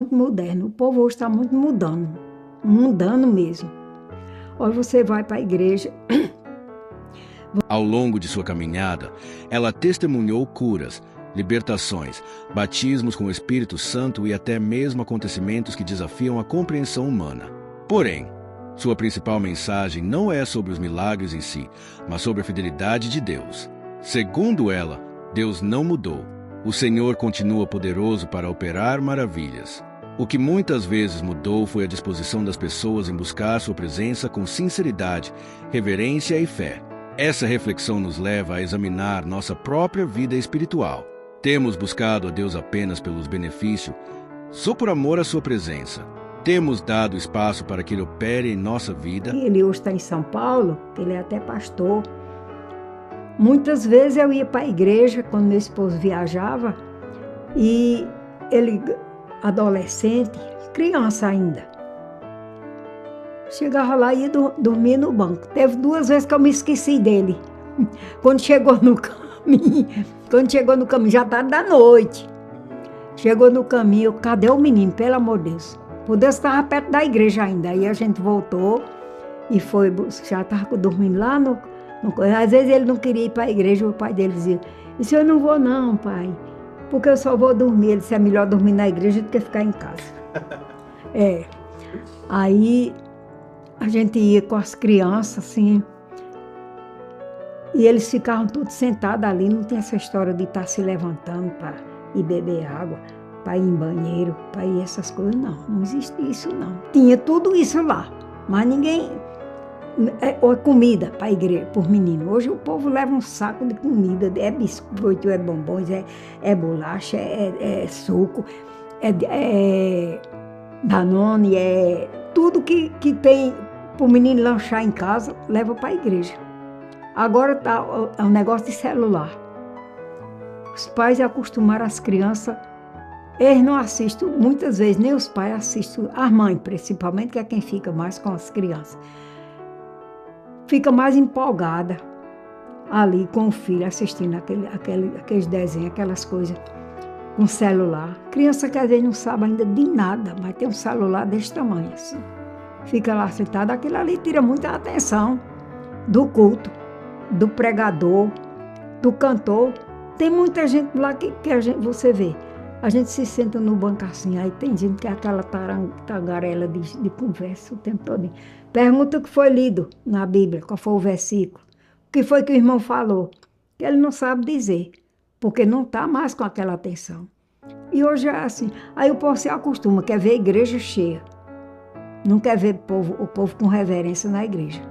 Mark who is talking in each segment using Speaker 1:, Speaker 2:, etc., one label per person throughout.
Speaker 1: muito moderno. O povo hoje está muito mudando mesmo. Olha, você vai para a igreja.
Speaker 2: Ao longo de sua caminhada, ela testemunhou curas, libertações, batismos com o Espírito Santo e até mesmo acontecimentos que desafiam a compreensão humana. Porém, sua principal mensagem não é sobre os milagres em si, mas sobre a fidelidade de Deus. Segundo ela, Deus não mudou. O Senhor continua poderoso para operar maravilhas. O que muitas vezes mudou foi a disposição das pessoas em buscar sua presença com sinceridade, reverência e fé. Essa reflexão nos leva a examinar nossa própria vida espiritual. Temos buscado a Deus apenas pelos benefícios, só por amor à sua presença. Temos dado espaço para que Ele opere em nossa vida.
Speaker 1: Ele hoje está em São Paulo, ele é até pastor. Muitas vezes eu ia para a igreja quando meu esposo viajava e ele, adolescente, criança ainda, chegava lá e ia dormir no banco. Teve 2 vezes que eu me esqueci dele. Quando chegou no caminho, já tarde da noite. Chegou no caminho, cadê o menino, pelo amor de Deus? O Deus estava perto da igreja ainda. Aí a gente voltou e foi, já estava dormindo lá no... Às vezes ele não queria ir para a igreja, o pai dele dizia, isso eu não vou não, pai, porque eu só vou dormir. Ele disse, é melhor dormir na igreja do que ficar em casa. Aí a gente ia com as crianças, assim, e eles ficavam todos sentados ali, não tem essa história de estar se levantando para ir beber água, para ir em banheiro, para ir essas coisas, não existe isso não. Tinha tudo isso lá, mas ninguém... Ou comida para a igreja, por menino. Hoje o povo leva um saco de comida, é biscoito, é bombons, é bolacha, é suco, é Danone, é tudo que tem para o menino lanchar em casa, leva para a igreja. Agora tá um negócio de celular. Os pais acostumaram as crianças, eles não assistem, muitas vezes nem os pais assistem, as mães principalmente, que é quem fica mais com as crianças. Fica mais empolgada ali com o filho, assistindo aqueles desenhos, aquelas coisas, com celular. Criança que às vezes não sabe ainda de nada, mas tem um celular desse tamanho assim. Fica lá sentado, aquilo ali tira muita atenção do culto, do pregador, do cantor. Tem muita gente lá que você vê. A gente se senta no banco assim, aí tem gente que é aquela tagarela de conversa o tempo todo. Pergunta o que foi lido na Bíblia, qual foi o versículo, o que foi que o irmão falou, que ele não sabe dizer, porque não está mais com aquela atenção. E hoje é assim, aí o povo se acostuma, quer ver a igreja cheia, não quer ver o povo com reverência na igreja,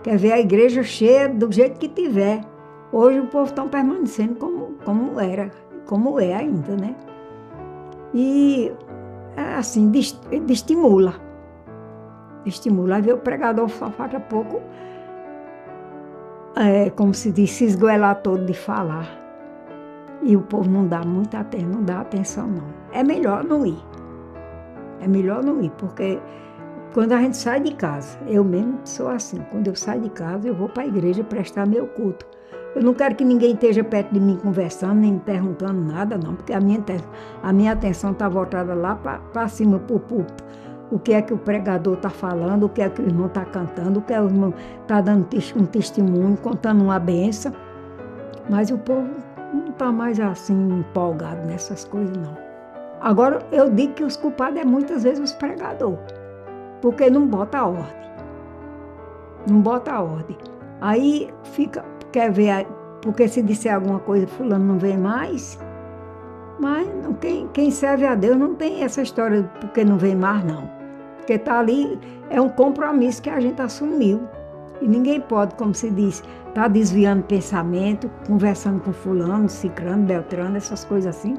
Speaker 1: quer ver a igreja cheia do jeito que tiver. Hoje o povo está permanecendo como é ainda, né? E, assim, estimula. Aí vê o pregador só falta pouco, como se diz, se esgoelar todo de falar. E o povo não dá muita atenção, não dá atenção, não. É melhor não ir. É melhor não ir, porque quando a gente sai de casa, eu mesmo sou assim, quando eu saio de casa, eu vou para a igreja prestar meu culto. Eu não quero que ninguém esteja perto de mim conversando, nem me perguntando nada, não, porque a minha atenção está voltada lá para cima, para o púlpito. O que é que o pregador está falando, o que é que o irmão está cantando, o que é que o irmão está dando um testemunho, contando uma bênção. Mas o povo não está mais assim empolgado nessas coisas, não. Agora, eu digo que os culpados é muitas vezes os pregadores, porque não bota a ordem. Não bota a ordem. Aí quer ver, porque se disser alguma coisa, fulano não vem mais. Mas quem serve a Deus não tem essa história porque não vem mais, não. Porque está ali, é um compromisso que a gente assumiu. E ninguém pode, como se diz, estar desviando pensamento, conversando com fulano, ciclano, beltrano, essas coisas assim.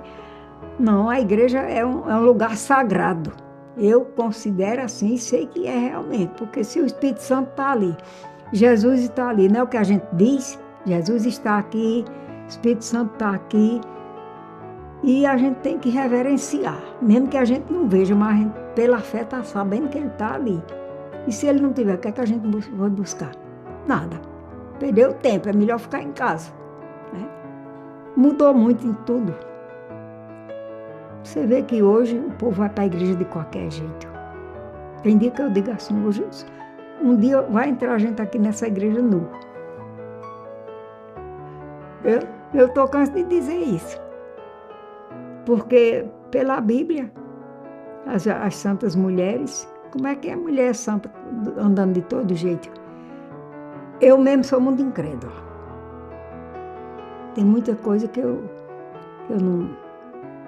Speaker 1: Não, a igreja é um lugar sagrado. Eu considero assim e sei que é realmente, porque se o Espírito Santo está ali, Jesus está ali, não é o que a gente diz? Jesus está aqui, o Espírito Santo está aqui, e a gente tem que reverenciar, mesmo que a gente não veja, mas a gente, pela fé, está sabendo que ele está ali. E se ele não tiver, o que é que a gente vai buscar? Nada. Perdeu tempo, é melhor ficar em casa, né? Mudou muito em tudo. Você vê que hoje o povo vai para a igreja de qualquer jeito. Tem dia que eu digo assim, hoje, um dia vai entrar gente aqui nessa igreja nu. Eu estou cansada de dizer isso. Porque pela Bíblia, as santas mulheres, como é que é mulher santa andando de todo jeito? Eu mesmo sou muito incrédula. Tem muita coisa que eu não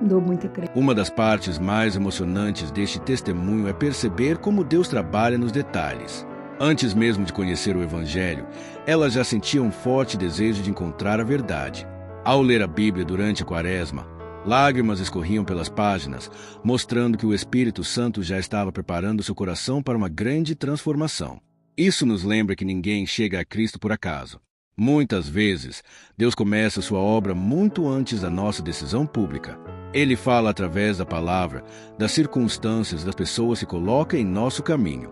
Speaker 1: dou muita crença.
Speaker 2: Uma das partes mais emocionantes deste testemunho é perceber como Deus trabalha nos detalhes. Antes mesmo de conhecer o Evangelho, ela já sentia um forte desejo de encontrar a verdade. Ao ler a Bíblia durante a Quaresma, lágrimas escorriam pelas páginas, mostrando que o Espírito Santo já estava preparando seu coração para uma grande transformação. Isso nos lembra que ninguém chega a Cristo por acaso. Muitas vezes, Deus começa sua obra muito antes da nossa decisão pública. Ele fala através da palavra, das circunstâncias das pessoas que coloca em nosso caminho.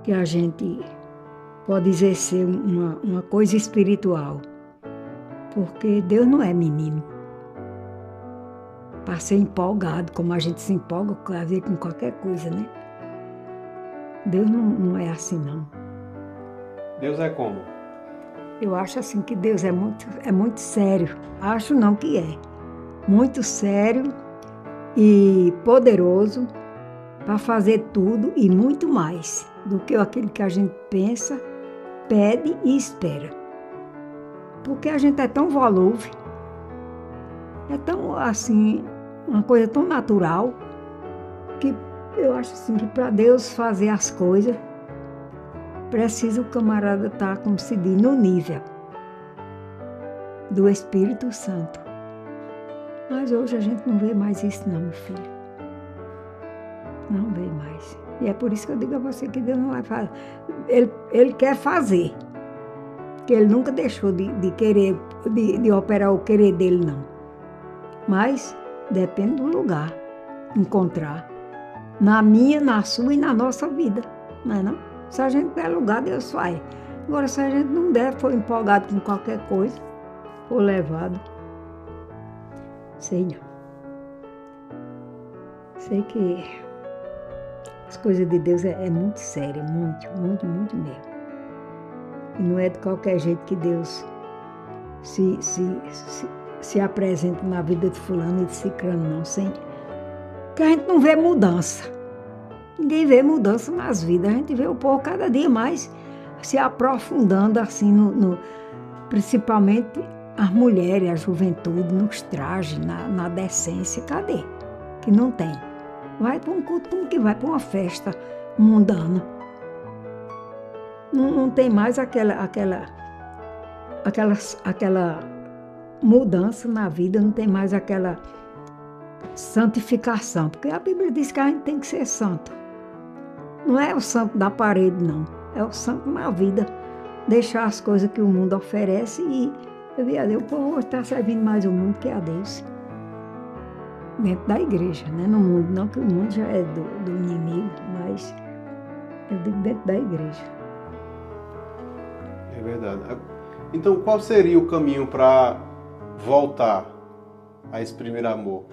Speaker 1: Que a gente pode exercer uma coisa espiritual, porque Deus não é menino. Para ser empolgado, como a gente se empolga com qualquer coisa, né? Deus não é assim, não.
Speaker 3: Deus é como?
Speaker 1: Eu acho assim que Deus é muito sério. Acho não que é. Muito sério e poderoso para fazer tudo e muito mais do que aquilo que a gente pensa, pede e espera. Porque a gente é tão volúvel, é tão assim, uma coisa tão natural, que eu acho assim que para Deus fazer as coisas, precisa o camarada estar, como se diz, no nível do Espírito Santo. Mas hoje a gente não vê mais isso não, meu filho. Não vê mais. E é por isso que eu digo a você que Deus não vai fazer. Ele quer fazer. Que Ele nunca deixou de querer, de operar o querer dele, não. Mas depende do lugar. Encontrar. Na minha, na sua e na nossa vida. Não é não? Se a gente der lugar, Deus faz. Agora, se a gente não der, for empolgado com qualquer coisa, for levado, sei não. Sei que as coisas de Deus é muito séria, muito, muito, muito mesmo. E não é de qualquer jeito que Deus se apresenta na vida de fulano e de ciclano, não. Que a gente não vê mudança. Ninguém vê mudança nas vidas. A gente vê o povo cada dia mais se aprofundando assim, principalmente as mulheres, a juventude, nos trajes, na decência. Cadê? Que não tem. Vai para um culto como que vai para uma festa mundana. Não tem mais aquela mudança na vida, não tem mais aquela santificação. Porque a Bíblia diz que a gente tem que ser santo. Não é o santo da parede, não. É o santo na vida. Deixar as coisas que o mundo oferece e eu vi a Deus, o povo está servindo mais o mundo que a Deus. Dentro da igreja, né? No mundo, não que o mundo já é do inimigo, mas eu digo dentro da igreja.
Speaker 3: É verdade. Então, qual seria o caminho para voltar a esse primeiro amor?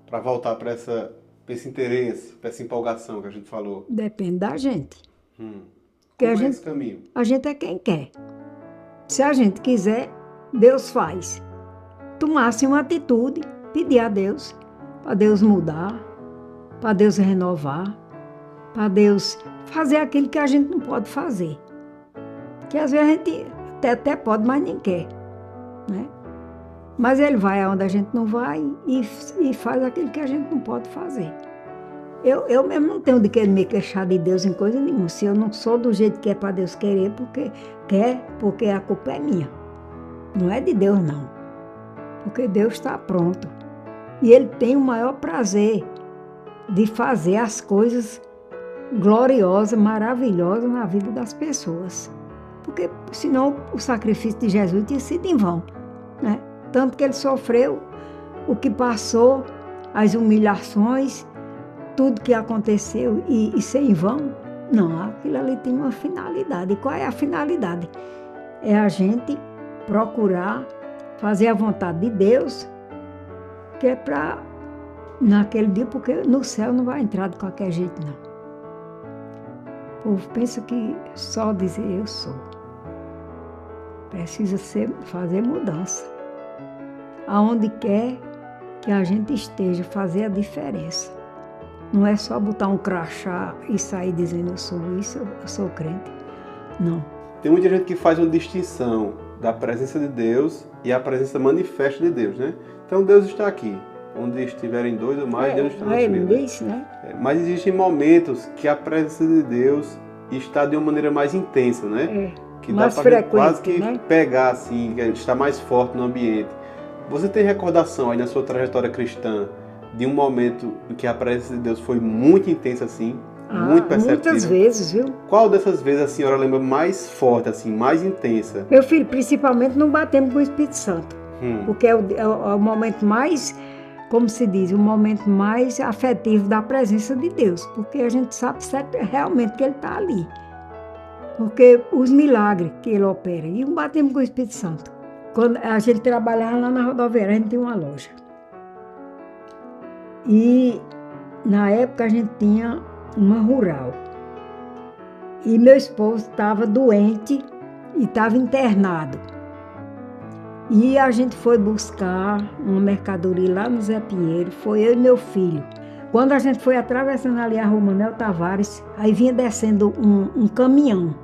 Speaker 3: Para voltar para esse interesse, para essa empolgação que a gente falou?
Speaker 1: Depende da gente.
Speaker 3: Como é esse caminho?
Speaker 1: A gente é quem quer. Se a gente quiser, Deus faz. Tomasse uma atitude, pedir a Deus, para Deus mudar, para Deus renovar, para Deus fazer aquilo que a gente não pode fazer. Que às vezes a gente até pode, mas nem quer. Né? Mas Ele vai aonde a gente não vai e faz aquilo que a gente não pode fazer. Eu mesmo não tenho de querer me queixar de Deus em coisa nenhuma. Se eu não sou do jeito que é para Deus querer, porque a culpa é minha. Não é de Deus, não. Porque Deus está pronto. E Ele tem o maior prazer de fazer as coisas gloriosas, maravilhosas na vida das pessoas. Porque senão o sacrifício de Jesus tinha sido em vão. Né? Tanto que Ele sofreu o que passou, as humilhações, tudo que aconteceu e ser em vão. Não, aquilo ali tem uma finalidade. E qual é a finalidade? É a gente procurar fazer a vontade de Deus, que é para naquele dia, porque no céu não vai entrar de qualquer jeito, não. O povo pensa que só dizer eu sou. Precisa fazer mudança. Aonde quer que a gente esteja, fazer a diferença. Não é só botar um crachá e sair dizendo eu sou isso, eu sou crente. Não.
Speaker 3: Tem muita gente que faz uma distinção da presença de Deus e a presença manifesta de Deus, né? Então Deus está aqui. Onde estiverem dois ou mais, Deus está no meio.
Speaker 1: Né?
Speaker 3: Mas existem momentos que a presença de Deus está de uma maneira mais intensa, né? Que
Speaker 1: mais
Speaker 3: dá para quase que
Speaker 1: né?
Speaker 3: pegar, assim, está mais forte no ambiente. Você tem recordação aí na sua trajetória cristã de um momento em que a presença de Deus foi muito intensa, assim? Muito perceptível?
Speaker 1: Muitas vezes, viu?
Speaker 3: Qual dessas vezes a senhora lembra mais forte, assim, mais intensa?
Speaker 1: Meu filho, principalmente no batemos com o Espírito Santo. Porque é o momento mais, como se diz, o momento mais afetivo da presença de Deus. Porque a gente sabe realmente que Ele está ali. Porque os milagres que Ele opera. E um batemos com o Espírito Santo. Quando a gente trabalhava lá na rodoviária, a gente tinha uma loja. E na época a gente tinha uma rural. E meu esposo estava doente e estava internado. E a gente foi buscar uma mercadoria lá no Zé Pinheiro, foi eu e meu filho. Quando a gente foi atravessando ali a rua Manuel Tavares, aí vinha descendo um caminhão.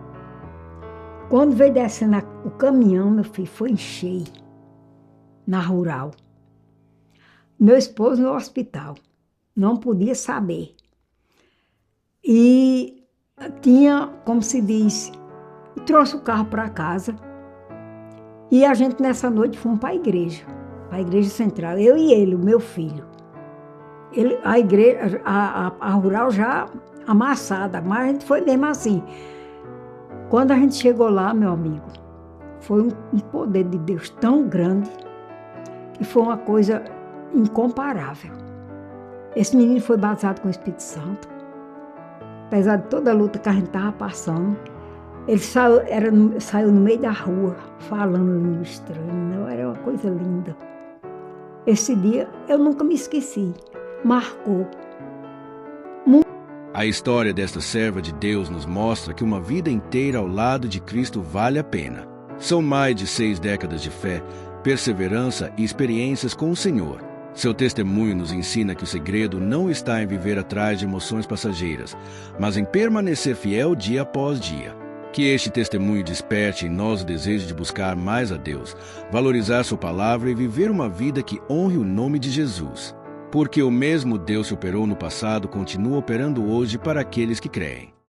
Speaker 1: Quando veio descendo o caminhão, meu filho, foi encher na rural. Meu esposo no hospital, não podia saber. E tinha, como se diz, trouxe o carro para casa. E a gente nessa noite fomos para a igreja central, eu e ele, o meu filho. A igreja, a rural já amassada, mas a gente foi mesmo assim. Quando a gente chegou lá, meu amigo, foi um poder de Deus tão grande que foi uma coisa incomparável. Esse menino foi batizado com o Espírito Santo. Apesar de toda a luta que a gente estava passando, ele saiu no meio da rua, falando língua estranha. Era uma coisa linda. Esse dia eu nunca me esqueci. Marcou.
Speaker 2: A história desta serva de Deus nos mostra que uma vida inteira ao lado de Cristo vale a pena. São mais de 6 décadas de fé, perseverança e experiências com o Senhor. Seu testemunho nos ensina que o segredo não está em viver atrás de emoções passageiras, mas em permanecer fiel dia após dia. Que este testemunho desperte em nós o desejo de buscar mais a Deus, valorizar sua palavra e viver uma vida que honre o nome de Jesus. Porque o mesmo Deus que operou no passado continua operando hoje para aqueles que creem.